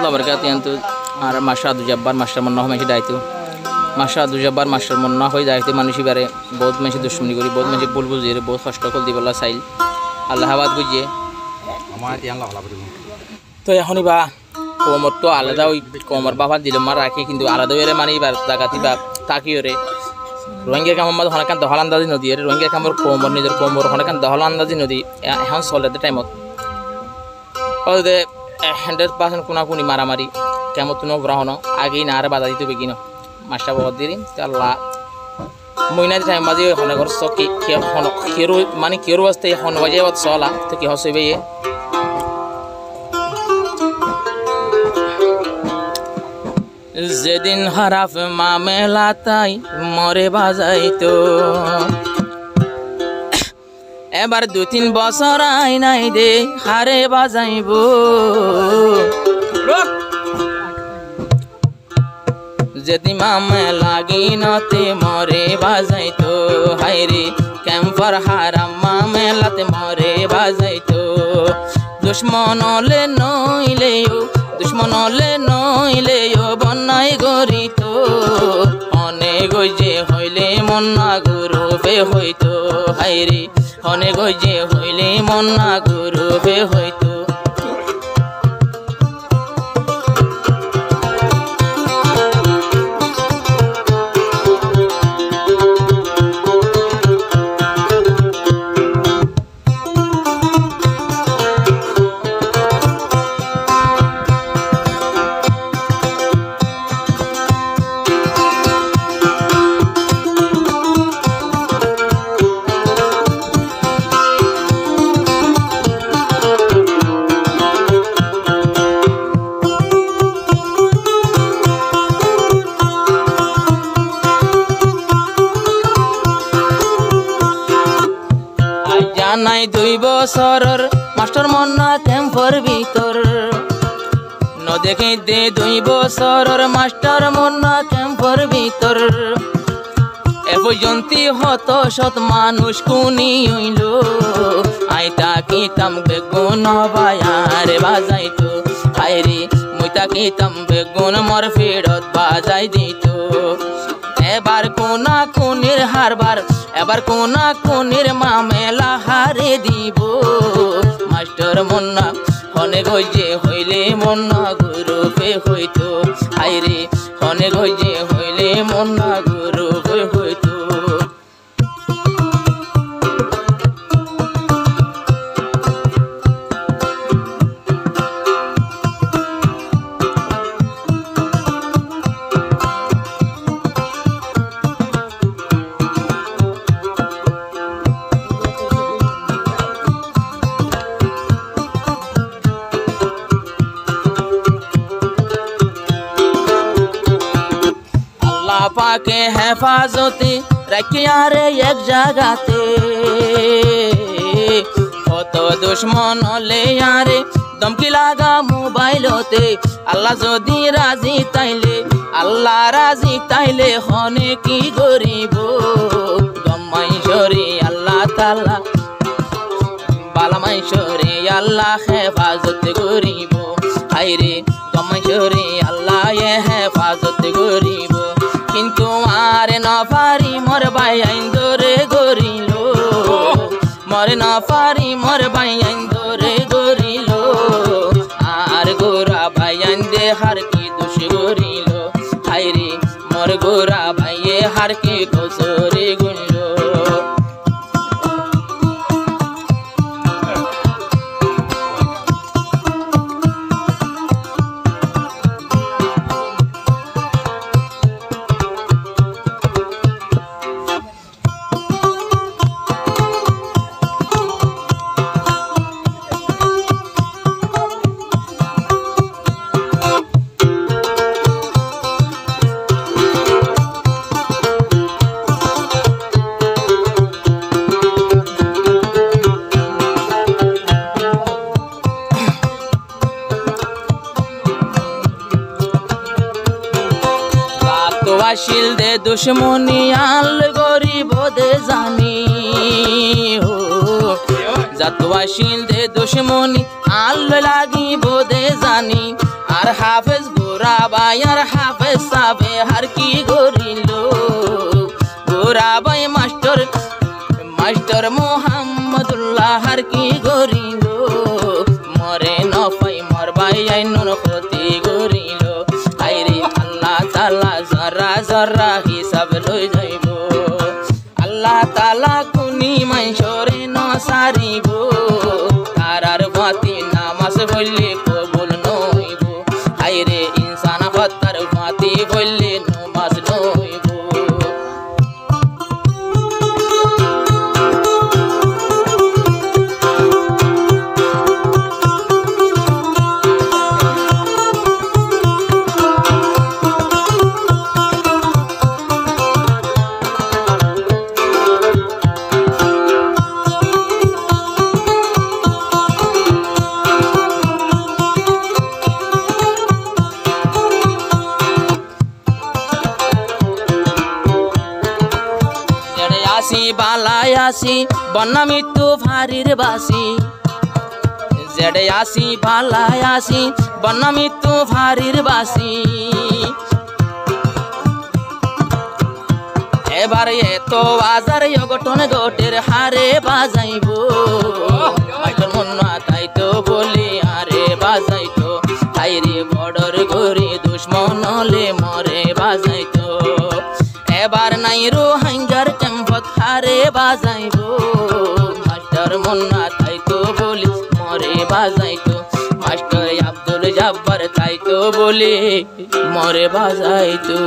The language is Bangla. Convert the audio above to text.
warahmatullahi wabarakatuh yantu আর মাস্টার আব্দুল জব্বার মাস্টার মন্না হমেশি দায়িত্ব মাস্টার আব্দুল জব্বার মাস্টার মন্না হয়ে দায়িত্ব মানুষ বারে বহুত মানুষ দুশ্মনী করি বহুত মানুষ ভুল বুঝিয়ে বহুত কষ্ট করে দিবলা চাইল আল্লাহাবাদ বুঝিয়ে তো এখনই বা কোমর তো আলাদা ওই কোমর বাবা দিল মার রাখি কিন্তু আলাদা হয়ে মানে এবার জায়গাতি বা তাকিয়ে রে রোহিঙ্গা কামর হনেকান দহল আন্দাজি নদী রোহিঙ্গা কামর কোমর নিজের কোমর হনেকান দহল আন্দাজি নদী এখন চলে টাইমত 100% কোনা কোনি মারামারি কেমন তুনো গ্রহণ আগেই না আর বাধা দিতে বেগিন মাস্টার বাবা দিন আল্লাহ মইনা টাইম মাঝে হনে ঘর সকি কেরো মানে কেরো আসতে হন বাজে চলা তো কি হসবে যেদিন হারাফ মামেলা তাই মরে বাজাইতো এবার 2-3 বছর আই নাই দে হারে বাজাইব যদি মামে লাগি নতে মরে বাজাইতো হাইরে ক্যাম্পার হারাম মামেলাতে মরে বাজাইতো দুশ্মন হলে নইলেও বন্যায় গরিত অনেক গজে হইলে মন্না গুরুবে হইতো হাইরে অনেক গজে হইলে মন্না গুরুবে হইতো নাই 2 বছরের মাস্টার মন্না ক্যাম্পর ভিতর ন দেখিতে 2 বছরের মাস্টার মন্না ক্যাম্পর ভিতর এ পর্যন্ত হত শত মানুষ কুনি হইল আইতা কিতাম বেগুন বায়ার বাজাইতো হাইরে মুইতা কিতাম বেগুন মর ফেরত বাজাই দিত এবার কোনা কোনের হারবার এবার কোনা কোনের মামেলা হারে দিব মাস্টার মন্না হনে গজে হইলে মন্না গুরুবে হইতো হাইরে হনে গজে হইলে মন্না গুরুবে হইতো পাকে হেফাজতে রাখিয়া রে এক জায়গাতে কত দুশ্মন হলে আরে দমকি লাগা মোবাইলতে আল্লাহ যদি রাজি তাইলে হনে কি গরিব গম্মাইশরে আল্লাহ তাআলা বালামাইশরে আল্লাহ হেফাজত গরিব হাইরে গম্মাইশরে আল্লাহ হেফাজত গরিব কিন্তু আরে নফারি মোর ভাই আইন ধরে গরিল মরে নফারি মোর ভাই আইন ধরে গরিল আর গোরা ভাই আইন দে হার কি দোষ গরিল হাইরে মোর গোরা ভাইয়ে হার কি কসরে গরিল আসিল দে দুশ্মনী আল গরিব দে জানি জাতুয়াশীল দে দুশ্মনী আল্লাহ লাগিব দে জানি আর হাফেজ গোরা বাই আর হাফেজ সাবে হার কি গরিল গোরা বাই মাস্টার মাস্টার মোহাম্মদুল্লাহ হার কি গরিল মরে নফাই মর বাই আইনুর ক্ষতি গরিল আইরে আল্লাহ তাআলা জরা জরা হিসাব লই যাইব আল্লাহ তাআলা কুনি মাইশরে নসারিব তারার বাতি নামাজ বললে কবুল নইব আইরে ইনসান হত্যার বাতি বললে নামাজ নইব বালায় আসি বন্যা মৃত্যু ভারির বাসি জেডে আসি বালায় আসি বন্যা মৃত্যু ভারির বাসি এবার এত বাজার অঘটন গোটের হারে বাজাইব মাইটন মন্না তাই তো বলি আরে বাজাইতো আইরে বড়র গরি দুশ্মন হলে মরে বাজাইতো এবার নাই রোহিঙ্গার ক্যাম্পত হারে বাজাইব মাস্টার মন্না তাই তো বলি মরে বাজাইতো মাস্টার আব্দুল জব্বার তাই তো বলি মরে বাজাইতো।